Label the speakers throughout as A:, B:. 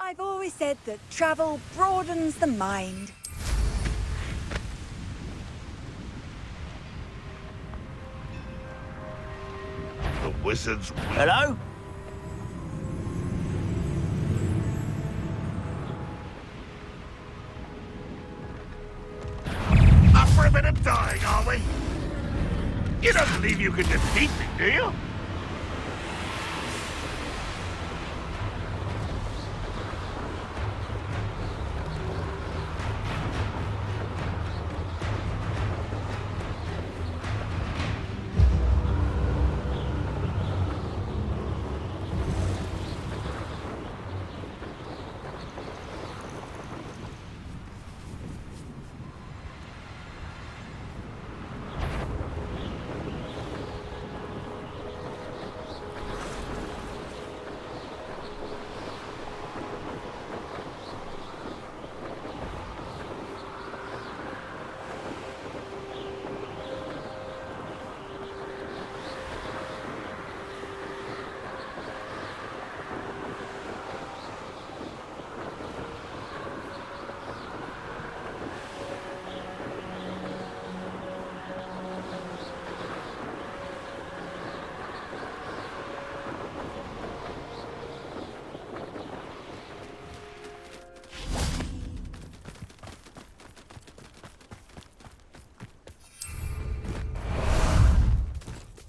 A: I've always said that travel broadens the mind.
B: The wizard's...
C: Hello?
B: Up for a bit of dying, are we? You don't believe you can defeat me, do you?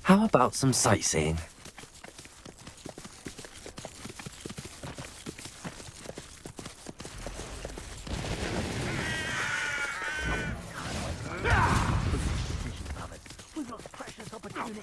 C: How about some sightseeing?
D: We've lost precious opportunity.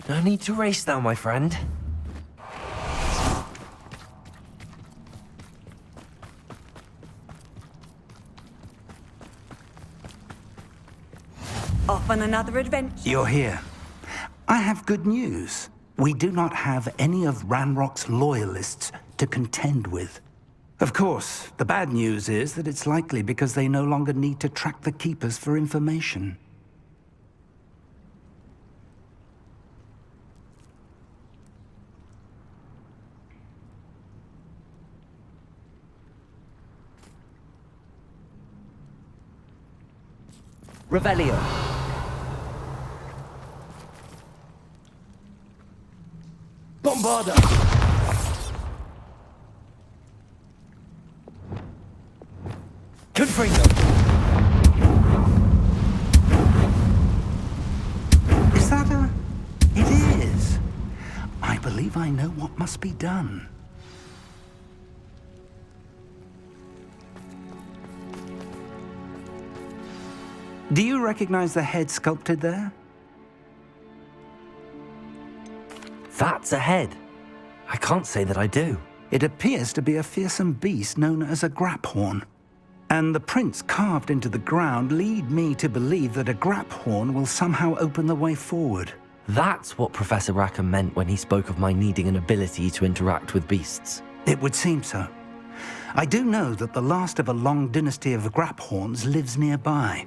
C: No need to race now, my friend.
A: Off on another adventure.
E: You're here. I have good news. We do not have any of Ranrock's loyalists to contend with. Of course, the bad news is that it's likely because they no longer need to track the Keepers for information.
C: Revelio. Bombarda. Confringo.
E: Is that a... It is. I believe I know what must be done. Do you recognize the head sculpted there?
C: That's a head. I can't say that I do.
E: It appears to be a fearsome beast known as a graphorn. And the prints carved into the ground lead me to believe that a graphorn will somehow open the way forward.
C: That's what Professor Rackham meant when he spoke of my needing an ability to interact with beasts.
E: It would seem so. I do know that the last of a long dynasty of graphorns lives nearby.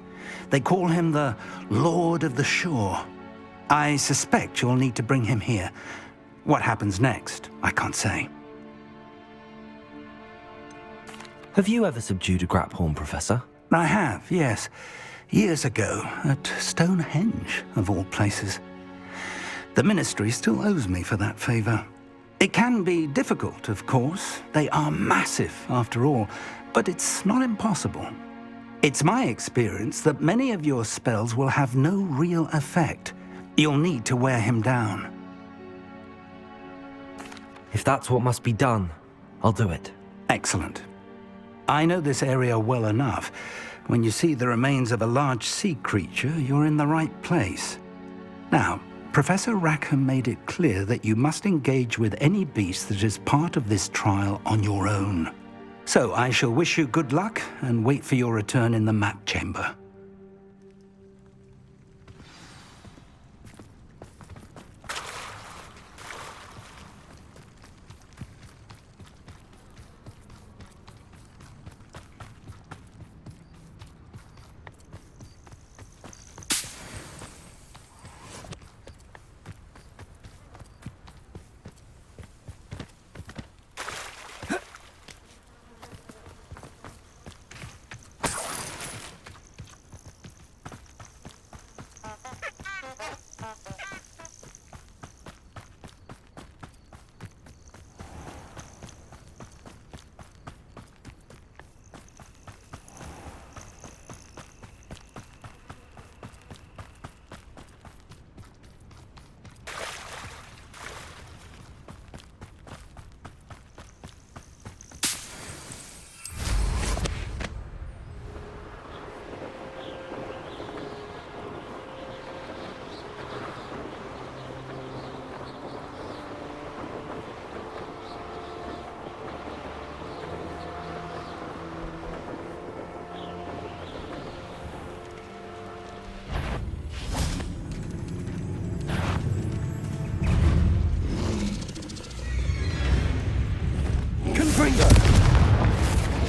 E: They call him the Lord of the Shore. I suspect you'll need to bring him here. What happens next, I can't say.
C: Have you ever subdued a graphorn, Professor?
E: I have, yes. Years ago, at Stonehenge, of all places. The Ministry still owes me for that favor. It can be difficult, of course. They are massive, after all, but it's not impossible. It's my experience that many of your spells will have no real effect. You'll need to wear him down.
C: If that's what must be done, I'll do it.
E: Excellent. I know this area well enough. When you see the remains of a large sea creature, you're in the right place. Now, Professor Rackham made it clear that you must engage with any beast that is part of this trial on your own. So I shall wish you good luck and wait for your return in the map chamber.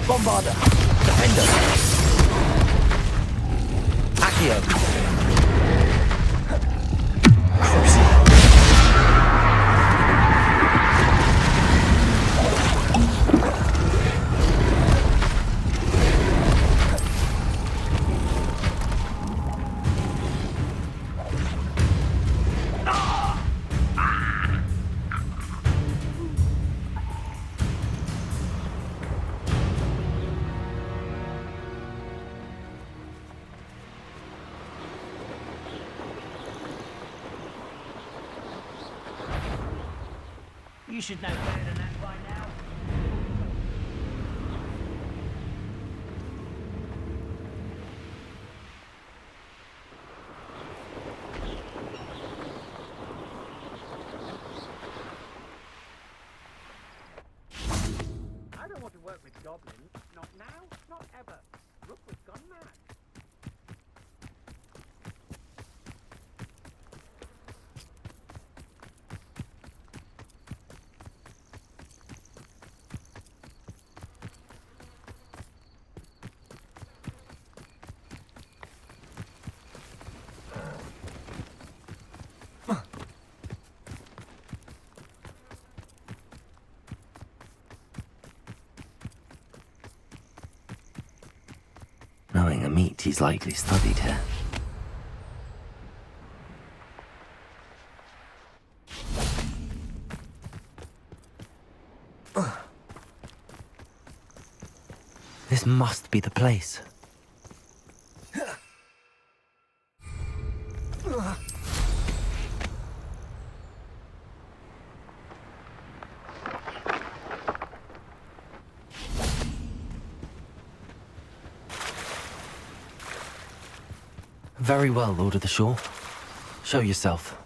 C: Bombarder! Defender! Accio! Crucible!
D: You should know better than that by now. I don't want to work with goblins. Not now, not ever. Rookwood's gone mad.
C: Knowing a meat, he's likely studied here. This must be the place. Very well, Lord of the Shore. Show yourself.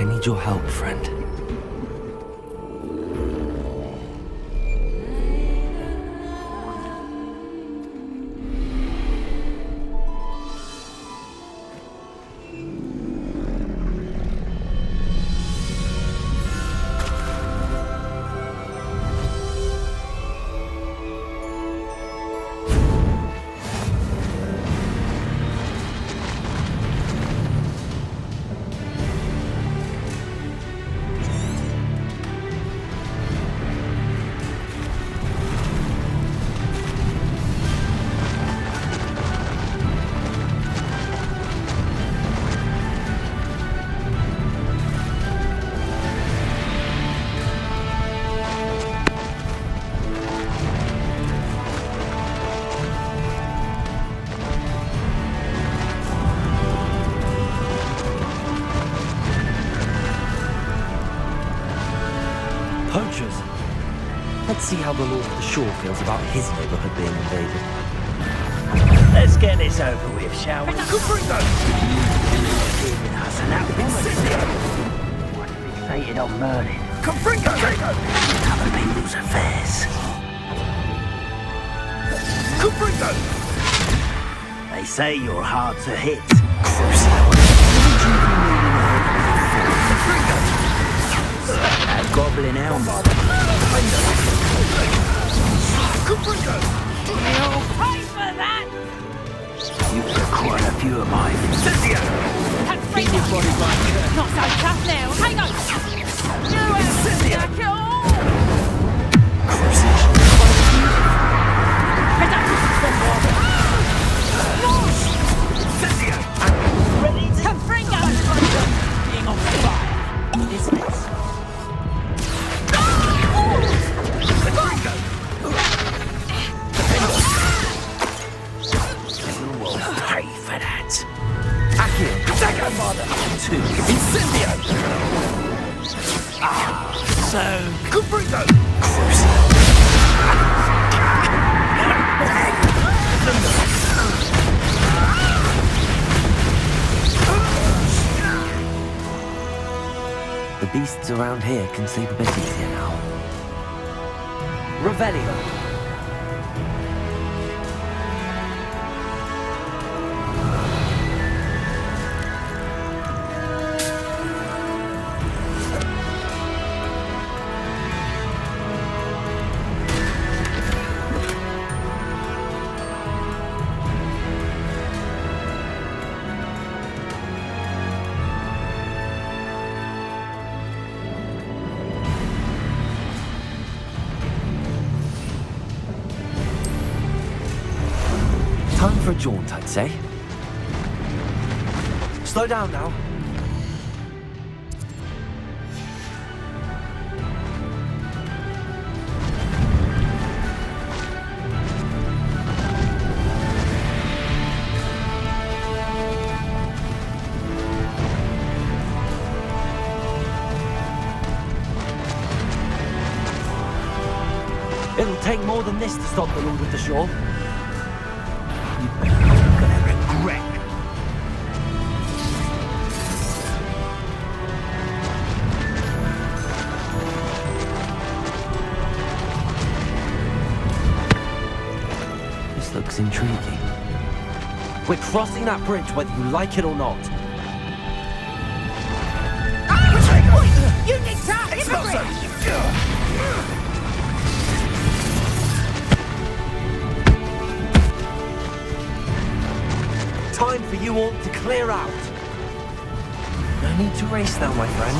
C: I need your help, friend. Poachers. Let's see how the Lord of the Shore feels about his neighborhood being invaded.
D: Let's get this over with, shall we?
B: Confringo!
D: Giving us an One fixated on Merlin.
B: Confringo!
D: Other people's affairs.
B: Confringo!
D: They say you're hard to hit. That goblin elm.
B: Confringo!
A: You'll pay for that!
D: You've got quite a few of mine.
B: Cynthia!
D: Keep your body by curve.
A: Not so tough now. Hang on! You have jack it all!
B: Cynthia!
D: Ready to
A: Confringo!
D: being on fire. Dismiss.
B: Confringo!
D: You will pay for that.
C: Accio!
B: Dagger, mother!
D: Two.
B: Incendio!
D: So
B: Confringo!
C: The beasts around here can sleep a bit easier now. Revelio! Time for a jaunt, I'd say. Slow down now. It'll take more than this to stop the Lord of the Shore.
D: gonna regret.
C: This looks intriguing. We're crossing that bridge whether you like it or not.
A: You need to immigrate!
C: Time for you all to clear out. No need to race now, my friend.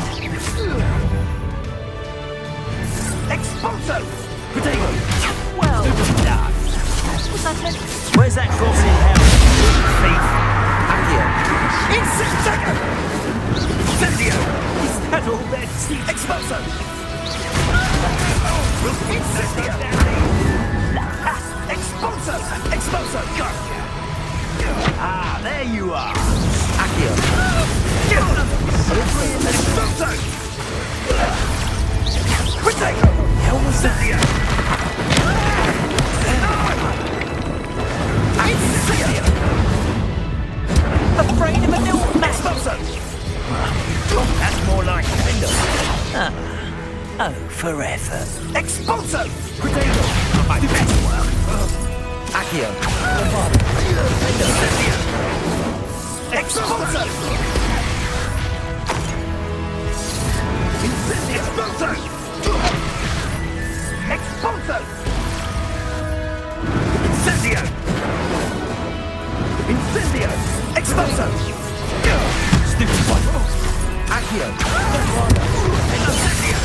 B: Expulso!
C: Potato!
D: Well done.
A: Was that it?
D: Where's that goss in hell?
F: there you are.
C: Accio.
F: Hell was that?
A: Afraid of a new mess.
F: That's more like window. Oh, forever. Expulso! Potato! My best work.
C: Accio.
F: Expulso! Expulso! Expulso! Incendio! Incendio! Expulso! Stupid one!
C: Accio.
F: Incendio!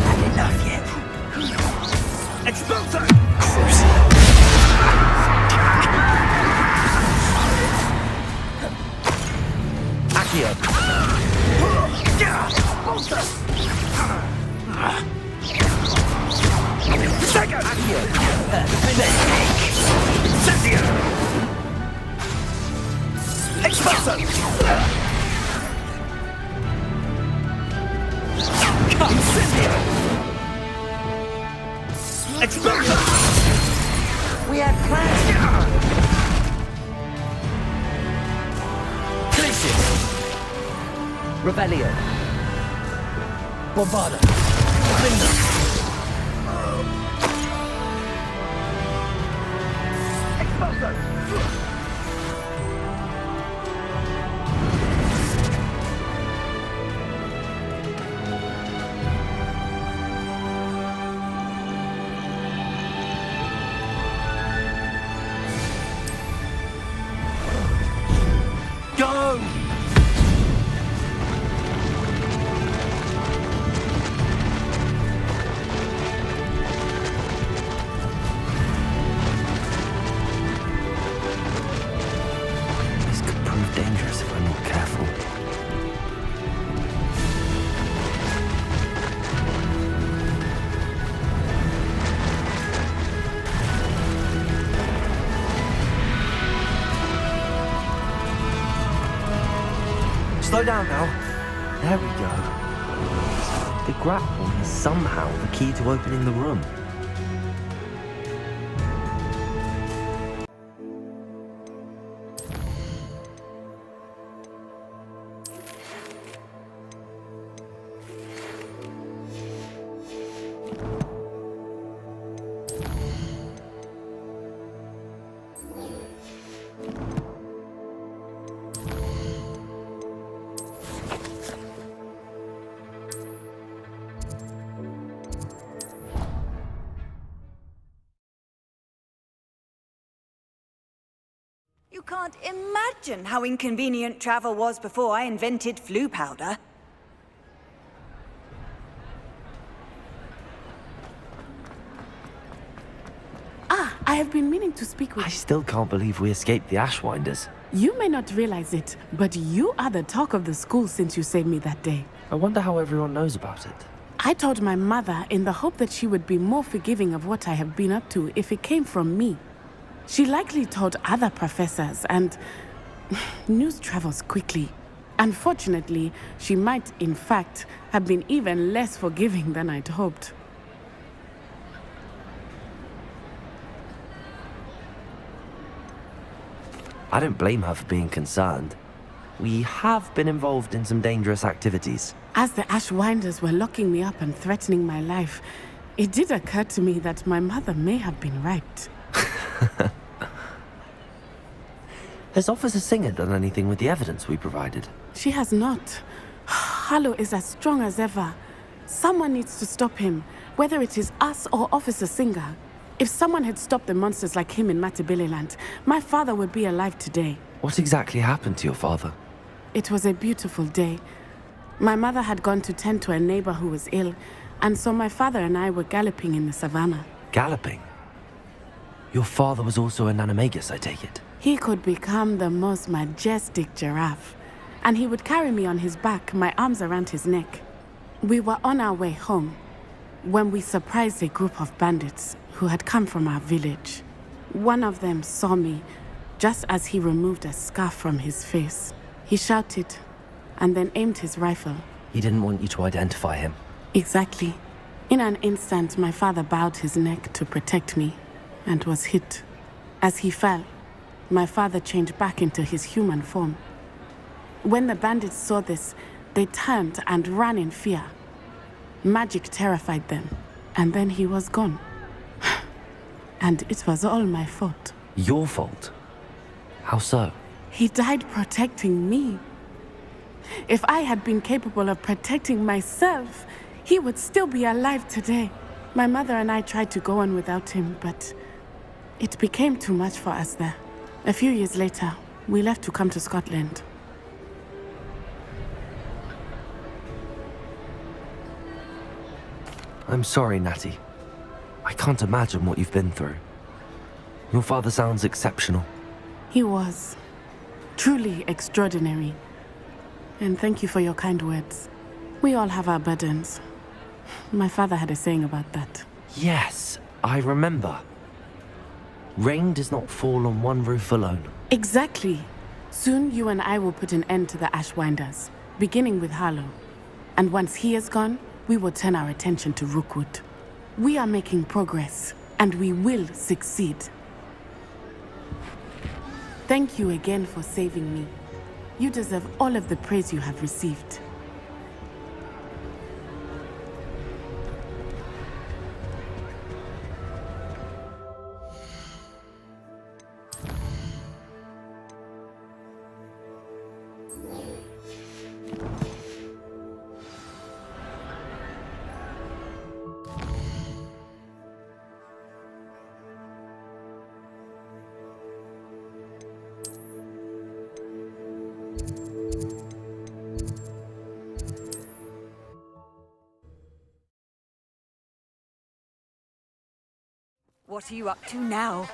F: Had enough yet? Expulso!
C: Accio.
F: Expulso! Take it!
C: Accio.
F: Incendio! Expulso! Incendio! Expulso!
A: We had plans.
F: Finish
C: Rebellion.
F: Bombarda! Window! Expulso!
C: Go! This could prove dangerous if I'm not careful. Slow down now. There we go. The grapple is somehow the key to opening the room.
A: You can't imagine how inconvenient travel was before I invented flu powder.
G: I have been meaning to speak with
C: I still can't believe we escaped the Ashwinders.
G: you. May not realize it, but you are the talk of the school since you saved me that day.
C: I wonder how everyone knows about it.
G: I told my mother in the hope that she would be more forgiving of what I have been up to if it came from me. She likely told other professors, and news travels quickly. Unfortunately, she might, in fact, have been even less forgiving than I'd hoped.
C: I don't blame her for being concerned. We have been involved in some dangerous activities.
G: As the Ashwinders were locking me up and threatening my life, it did occur to me that my mother may have been right.
C: Has Officer Singer done anything with the evidence we provided?
G: She has not. Harlow is as strong as ever. Someone needs to stop him, whether it is us or Officer Singer. If someone had stopped the monsters like him in Matabeleland, my father would be alive today.
C: What exactly happened to your father?
G: It was a beautiful day. My mother had gone to tend to a neighbor who was ill, and so my father and I were galloping in the savannah.
C: Galloping? Your father was also an animagus, I take it?
G: He could become the most majestic giraffe, and he would carry me on his back, my arms around his neck. We were on our way home when we surprised a group of bandits who had come from our village. One of them saw me, Just as he removed a scarf from his face, he shouted and then aimed his rifle.
C: He didn't want you to identify him.
G: Exactly. In an instant, my father bowed his neck to protect me and was hit. As he fell, my father changed back into his human form. When the bandits saw this, they turned and ran in fear. Magic terrified them, and then he was gone. And it was all my fault.
C: Your fault? How so?
G: He died protecting me. If I had been capable of protecting myself, he would still be alive today. My mother and I tried to go on without him, but it became too much for us there. A few years later, we left to come to Scotland.
C: I'm sorry, Natty. I can't imagine what you've been through. Your father sounds exceptional.
G: He was truly extraordinary. And thank you for your kind words. We all have our burdens. My father had a saying about that.
C: Yes, I remember. Rain does not fall on one roof alone.
G: Exactly. Soon you and I will put an end to the Ashwinders, beginning with Harlow. And once he is gone, we will turn our attention to Rookwood. We are making progress, and we will succeed. Thank you again for saving me. You deserve all of the praise you have received.
A: What are you up to now?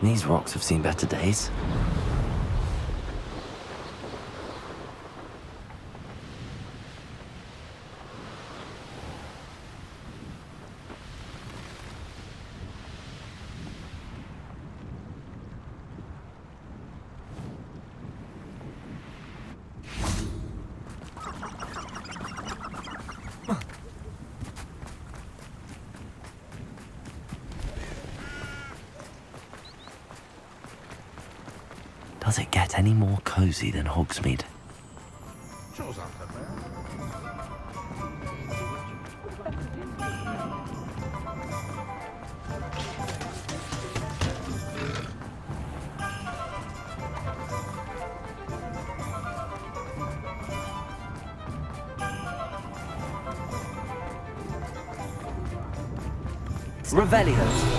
C: These rocks have seen better days. Does it get any more cozy than Hogsmeade? Revelio.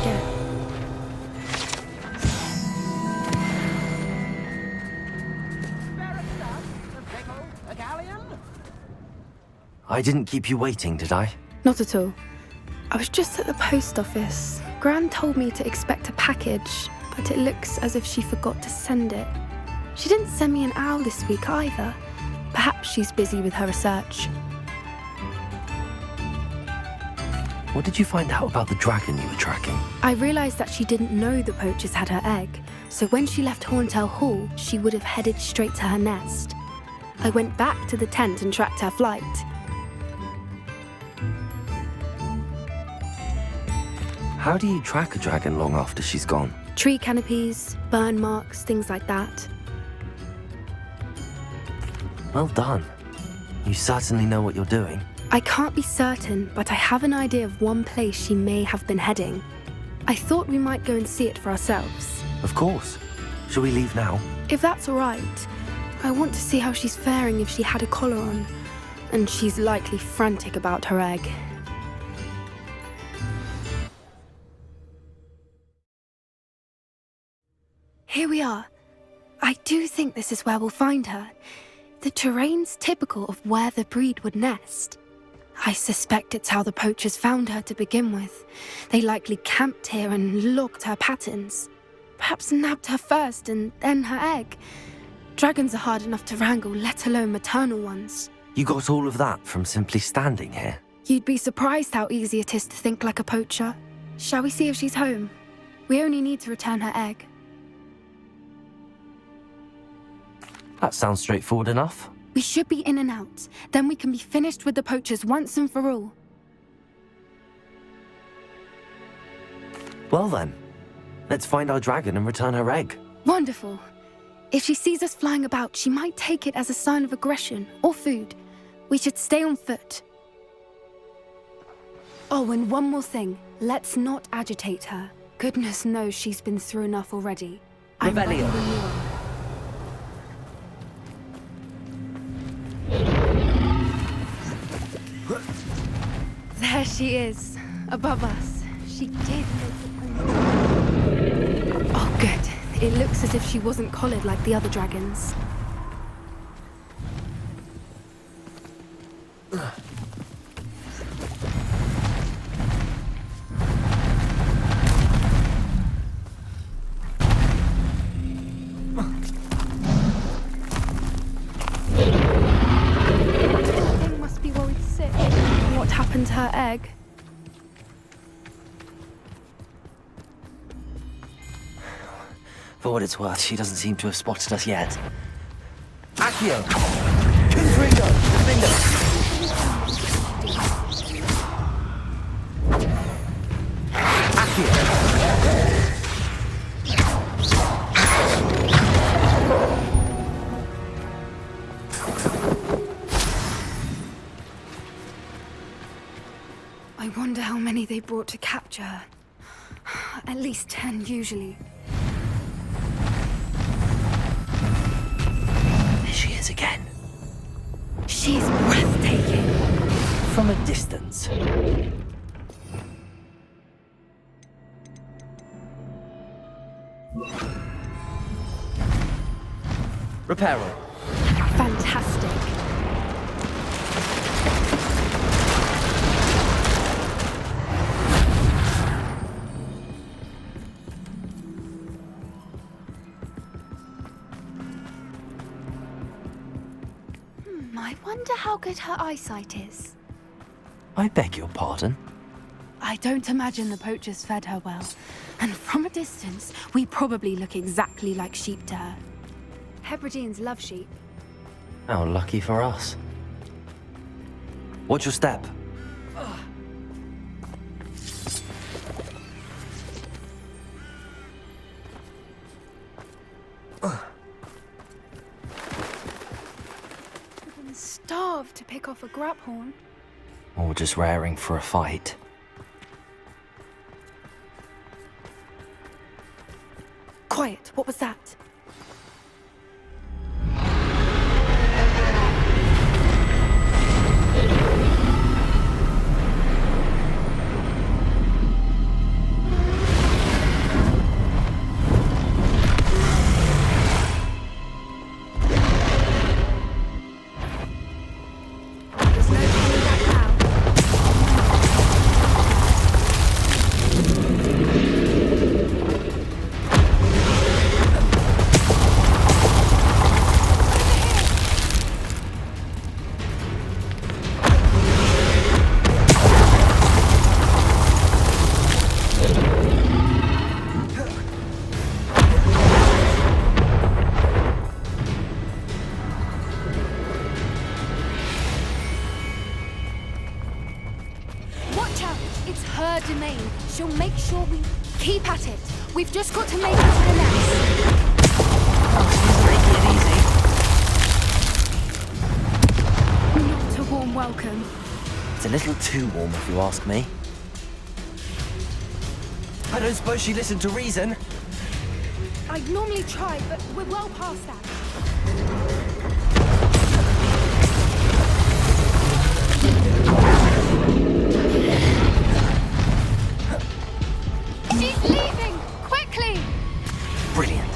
C: I didn't keep you waiting, did I?
H: Not at all. I was just at the post office. Gran told me to expect a package, but it looks as if she forgot to send it. She didn't send me an owl this week either. Perhaps she's busy with her research.
C: What did you find out about the dragon you were tracking?
H: I realised that she didn't know the poachers had her egg, so when she left Horntail Hall, she would have headed straight to her nest. I went back to the tent and tracked her flight.
C: How do you track a dragon long after she's gone?
H: Tree canopies, burn marks, things like that.
C: Well done. You certainly know what you're doing.
H: I can't be certain, but I have an idea of one place she may have been heading. I thought we might go and see it for ourselves.
C: Of course. Shall we leave now?
H: If that's all right. I want to see how she's faring if she had a collar on. And she's likely frantic about her egg. Here we are. I do think this is where we'll find her. The terrain's typical of where the breed would nest. I suspect it's how the poachers found her to begin with. They likely camped here and logged her patterns. Perhaps nabbed her first and then her egg. Dragons are hard enough to wrangle, let alone maternal ones.
C: You got all of that from simply standing here?
H: You'd be surprised how easy it is to think like a poacher. Shall we see if she's home? We only need to return her egg.
C: That sounds straightforward enough.
H: We should be in and out. Then we can be finished with the poachers once and for all.
C: Well then, let's find our dragon and return her egg.
H: Wonderful. If she sees us flying about, she might take it as a sign of aggression or food. We should stay on foot. Oh, and one more thing. Let's not agitate her. Goodness knows she's been through enough already.
C: Revelio.
H: There she is, above us. She did make the... Oh, good. It looks as if she wasn't collared like the other dragons. Her egg.
C: For what it's worth, she doesn't seem to have spotted us yet. Accio! Confringo! Defender! Accio!
H: I wonder how many they brought to capture her. At least 10, usually.
C: There she is again.
H: She's breathtaking.
C: From a distance. Reparo.
H: Fantastic. I wonder how good her eyesight is.
C: I beg your pardon?
H: I don't imagine the poachers fed her well. And from a distance, we probably look exactly like sheep to her. Hebrideans love sheep.
C: How lucky for us. Watch your step.
H: Starved to pick off a graphorn.
C: Or just raring for a fight.
H: Quiet, what was that? She'll make sure we keep at it. We've just got to make it to the nest.
C: Making it easy.
H: Not a warm welcome.
C: It's a little too warm, if you ask me. I don't suppose she listened to reason.
H: I'd normally try, but we're well past that. She's leaving! Quickly!
C: Brilliant.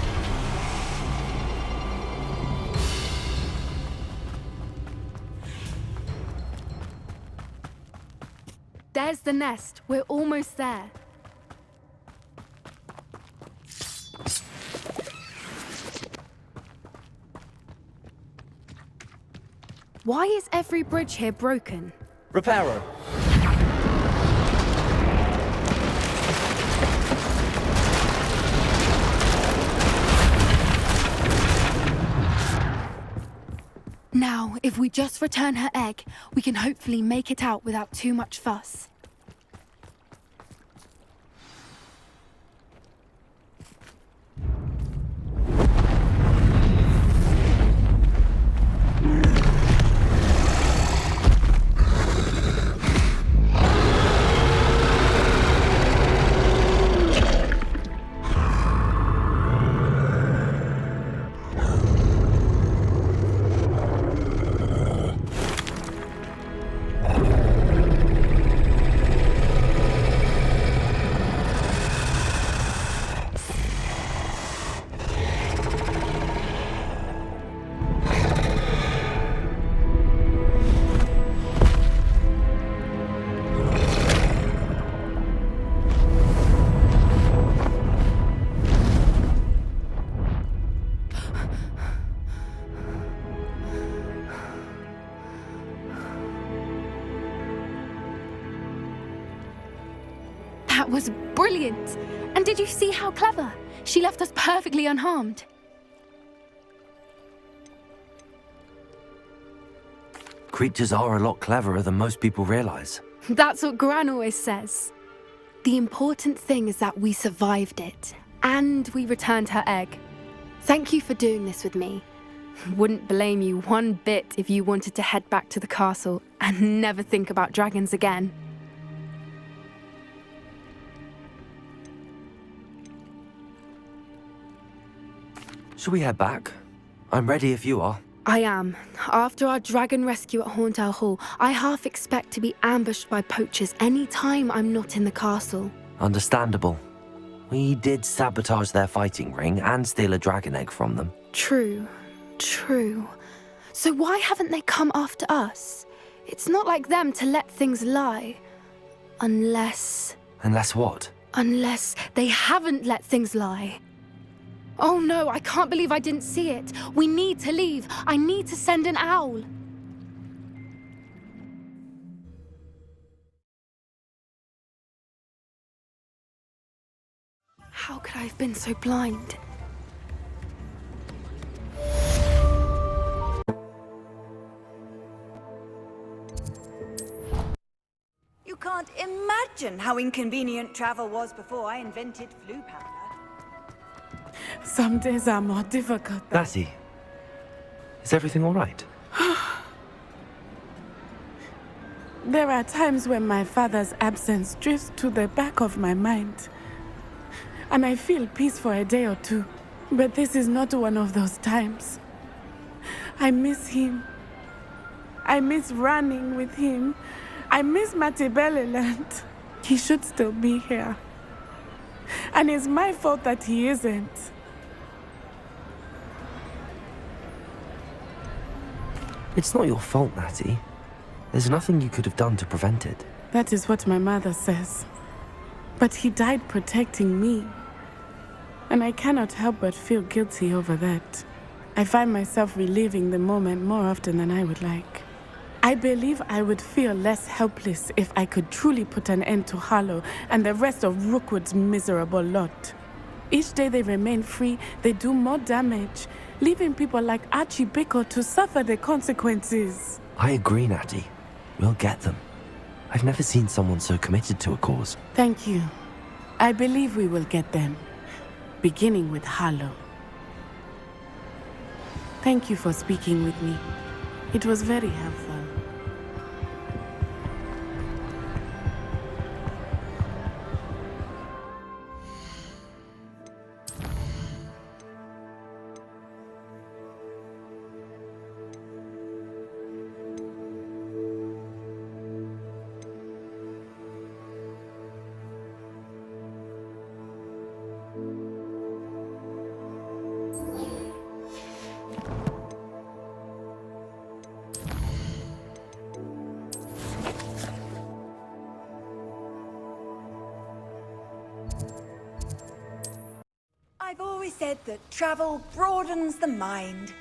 H: the nest. We're almost there. Why is every bridge here broken?
C: Reparo.
H: Now, if we just return her egg, we can hopefully make it out without too much fuss. That was brilliant! And did you see how clever? She left us perfectly unharmed.
C: Creatures are a lot cleverer than most people realize.
H: That's what Gran always says. The important thing is that we survived it, and we returned her egg. Thank you for doing this with me. Wouldn't blame you one bit if you wanted to head back to the castle and never think about dragons again.
C: Shall we head back? I'm ready if you are.
H: I am. After our dragon rescue at Hauntow Hall, I half expect to be ambushed by poachers any time I'm not in the castle.
C: Understandable. We did sabotage their fighting ring and steal a dragon egg from them.
H: True. So why haven't they come after us? It's not like them to let things lie. Unless
C: what?
H: Unless they haven't let things lie. Oh no, I can't believe I didn't see it. We need to leave. I need to send an owl. How could I have been so blind?
A: You can't imagine how inconvenient travel was before I invented flu powder.
G: Some days are more difficult.
C: Lassie, is everything all right?
G: There are times when my father's absence drifts to the back of my mind. And I feel peace for a day or two. But this is not one of those times. I miss him. I miss running with him. I miss Matibeleland. He should still be here. And it's my fault that he isn't.
C: It's not your fault, Natty. There's nothing you could have done to prevent it.
G: That is what my mother says. But he died protecting me. And I cannot help but feel guilty over that. I find myself reliving the moment more often than I would like. I believe I would feel less helpless if I could truly put an end to Harlow and the rest of Rookwood's miserable lot. Each day they remain free, they do more damage, leaving people like Archie Bickle to suffer the consequences.
C: I agree, Natty. We'll get them. I've never seen someone so committed to a cause.
G: Thank you. I believe we will get them, beginning with Harlow. Thank you for speaking with me. It was very helpful.
A: always said that travel broadens the mind.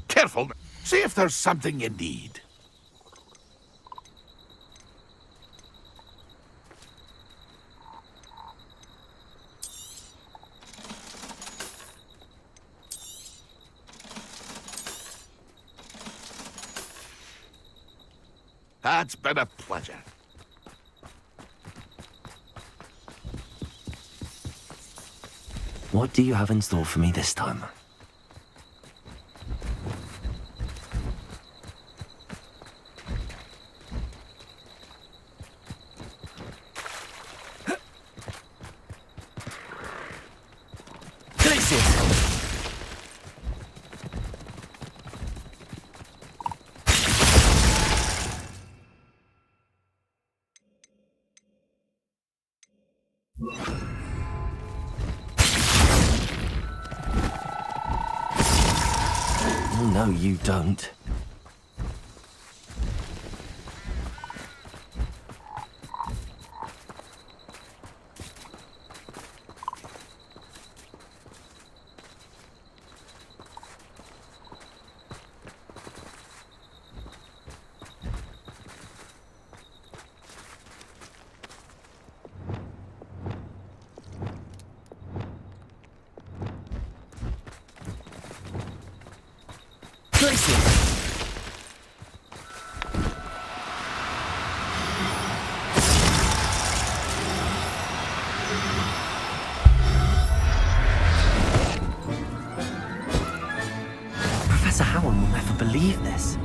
B: Careful. See if there's something you need. That's been a pleasure.
C: What do you have in store for me this time? No, you don't. Professor Howard will never believe this.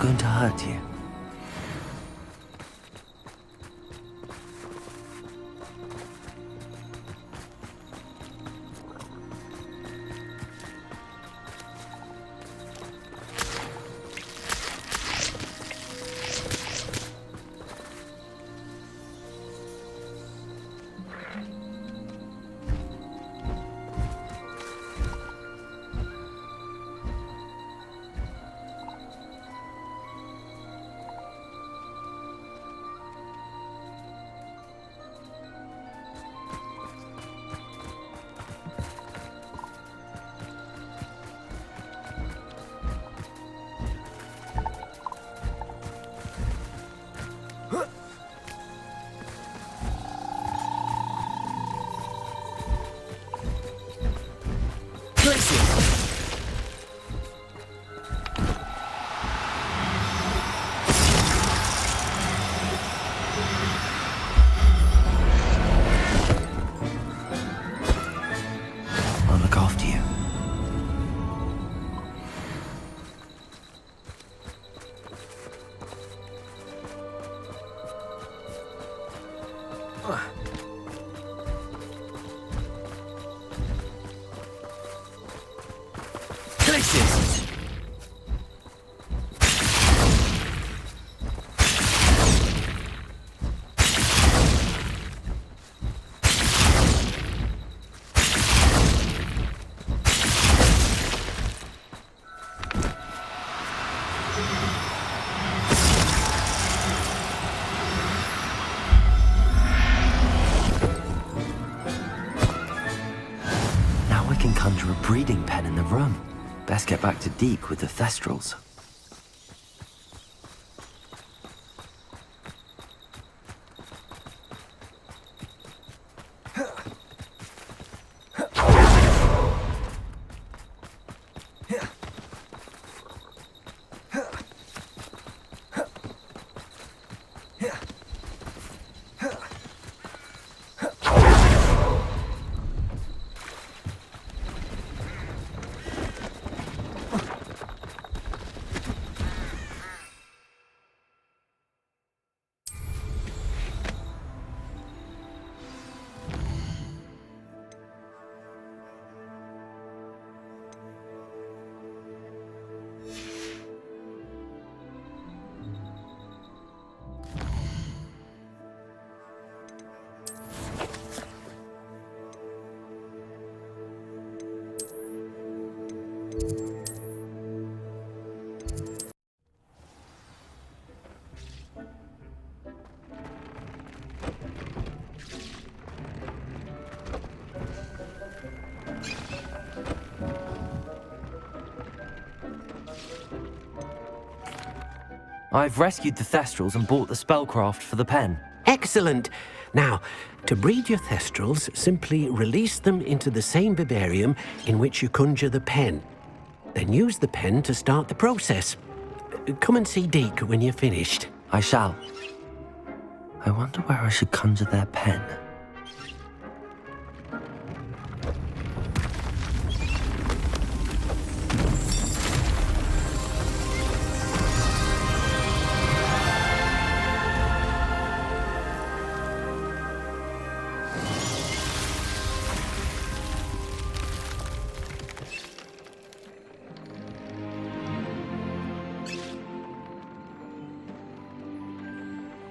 C: Going to hurt you. I'll look after you. Places! Now we're can conjure a breeding pen in the room. Best get back to Deke with the Thestrals. I've rescued the Thestrals and bought the spellcraft for the pen.
F: Excellent. Now, to breed your Thestrals, simply release them into the same vivarium in which you conjure the pen. Then use the pen to start the process. Come and see Deke when you're finished.
C: I shall. I wonder where I should conjure their pen.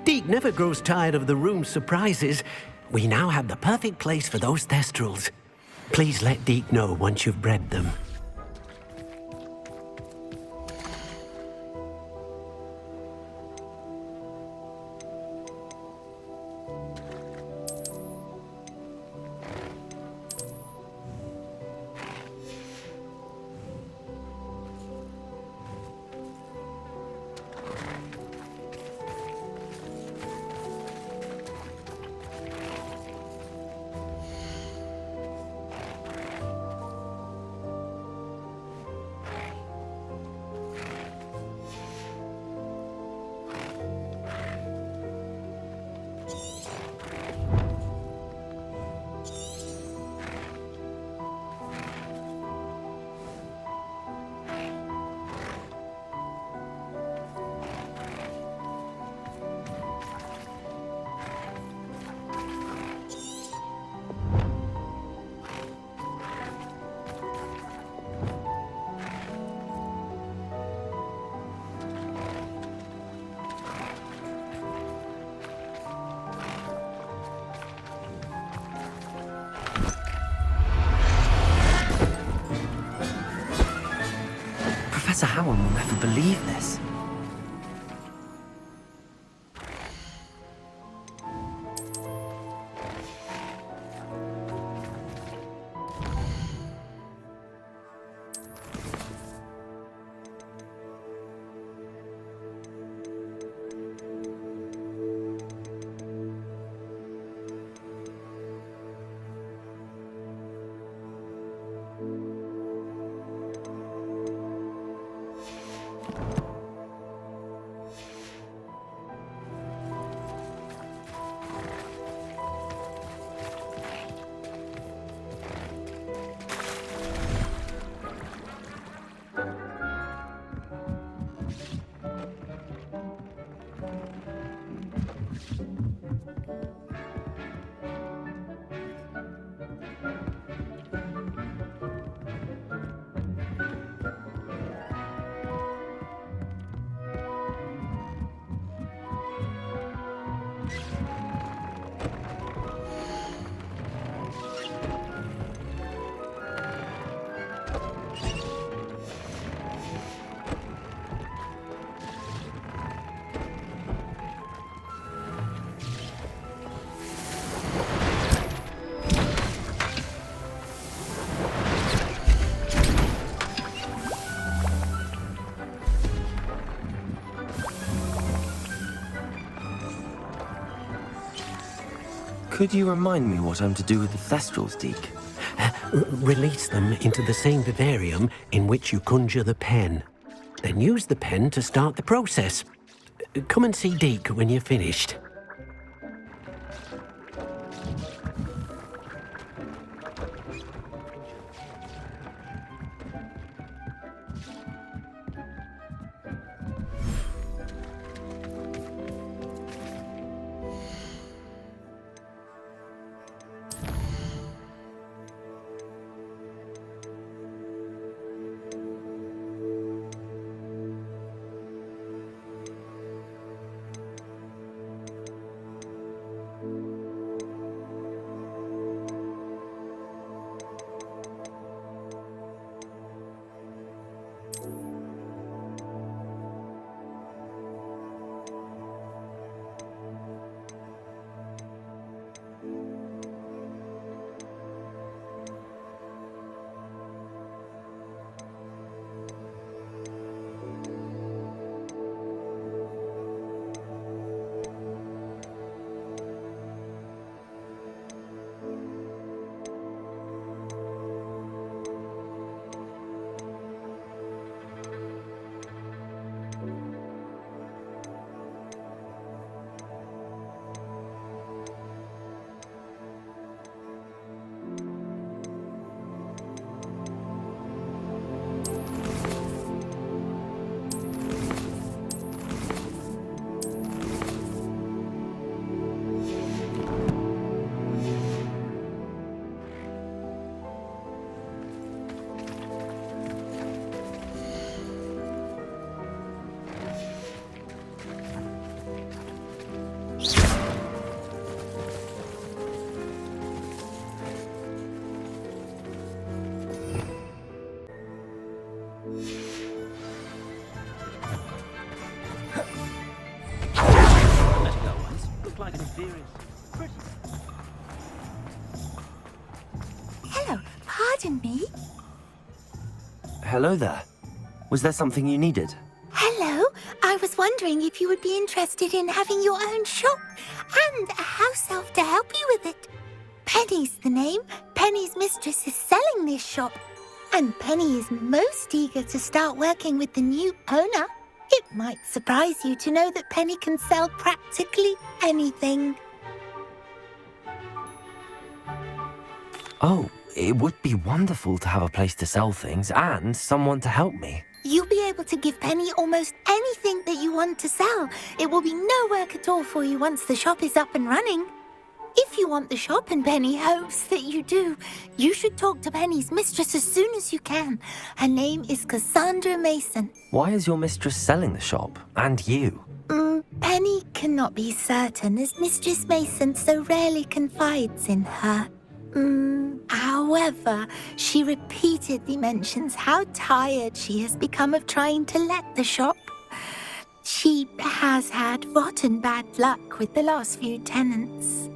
F: Deke never grows tired of the room's surprises. We now have the perfect place for those Thestrals. Please let Deke know once you've bred them.
C: Professor Howard will never believe this. Could you remind me what I'm to do with the Thestrals, Deke?
F: Release them into the same vivarium in which you conjure the pen. Then use the pen to start the process. Come and see Deke when you're finished.
I: Hello, pardon me?
C: Hello there. Was there something you needed?
I: Hello, I was wondering if you would be interested in having your own shop and a house elf to help you with it. Penny's the name. Penny's mistress is selling this shop, and Penny is most eager to start working with the new owner. It might surprise you to know that Penny can sell practically anything.
C: Oh, it would be wonderful to have a place to sell things and someone to help me.
I: You'll be able to give Penny almost anything that you want to sell. It will be no work at all for you once the shop is up and running. If you want the shop, and Penny hopes that you do, you should talk to Penny's mistress as soon as you can. Her name is Cassandra Mason.
C: Why is your mistress selling the shop? And you?
I: Penny cannot be certain, as Mistress Mason so rarely confides in her. However, she repeatedly mentions how tired she has become of trying to let the shop. She has had rotten bad luck with the last few tenants.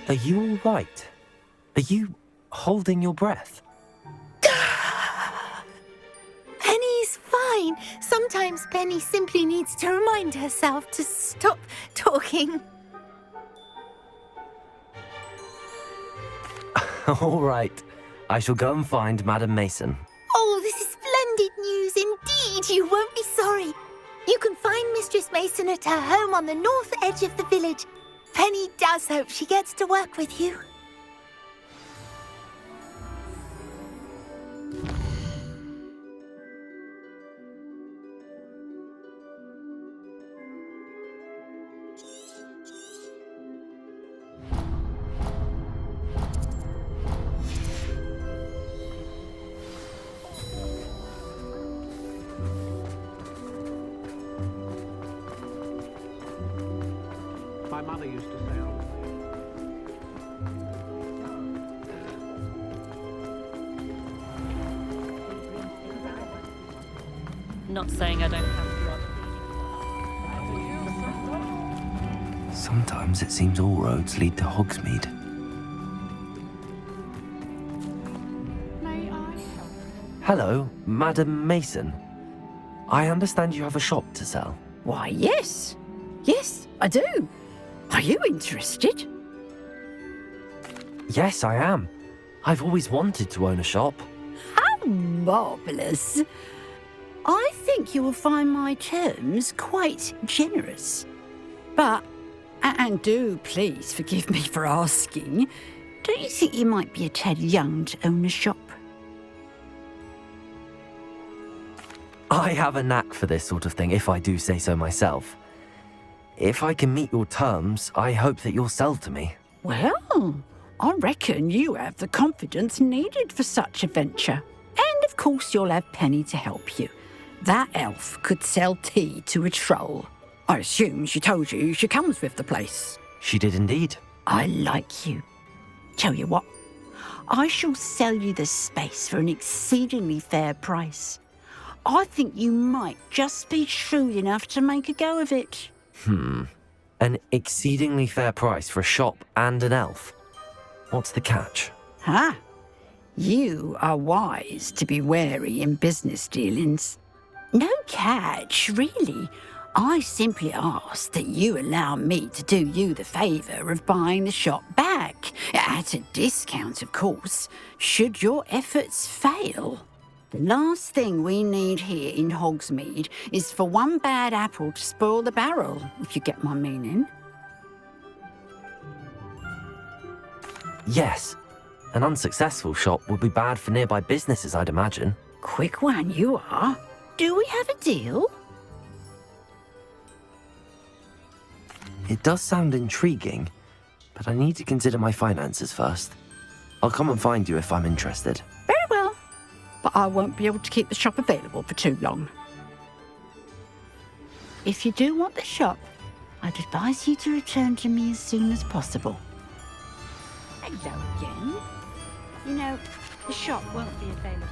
C: Are you all right? Are you holding your breath?
I: Penny's fine. Sometimes Penny simply needs to remind herself to stop talking.
C: All right. I shall go and find Madam Mason.
I: Oh, this is splendid news indeed. You won't be sorry. You can find Mistress Mason at her home on the north edge of the village. Penny does hope she gets to work with you.
D: My mother used to say all
J: Not saying I don't have the
C: Sometimes it seems all roads lead to Hogsmeade.
G: May I help?
C: Hello, Madam Mason. I understand you have a shop to sell.
K: Why, yes. Yes, I do. Are you interested?
C: Yes, I am. I've always wanted to own a shop.
K: How marvellous. I think you will find my terms quite generous. But, and do please forgive me for asking, don't you think you might be a tad young to own a shop?
C: I have a knack for this sort of thing, if I do say so myself. If I can meet your terms, I hope that you'll sell to me.
K: Well, I reckon you have the confidence needed for such a venture. And of course you'll have Penny to help you. That elf could sell tea to a troll. I assume she told you she comes with the place.
C: She did indeed.
K: I like you. Tell you what, I shall sell you the space for an exceedingly fair price. I think you might just be shrewd enough to make a go of it.
C: An exceedingly fair price for a shop and an elf. What's the catch?
K: Ah, you are wise to be wary in business dealings. No catch, really. I simply ask that you allow me to do you the favour of buying the shop back, at a discount, of course, should your efforts fail. The last thing we need here in Hogsmeade is for one bad apple to spoil the barrel, if you get my meaning.
C: Yes. An unsuccessful shop would be bad for nearby businesses, I'd imagine.
K: Quick one you are. Do we have a deal?
C: It does sound intriguing, but I need to consider my finances first. I'll come and find you if I'm interested.
K: Very well, but I won't be able to keep the shop available for too long. If you do want the shop, I'd advise you to return to me as soon as possible. Hello again. You know, the shop won't be available.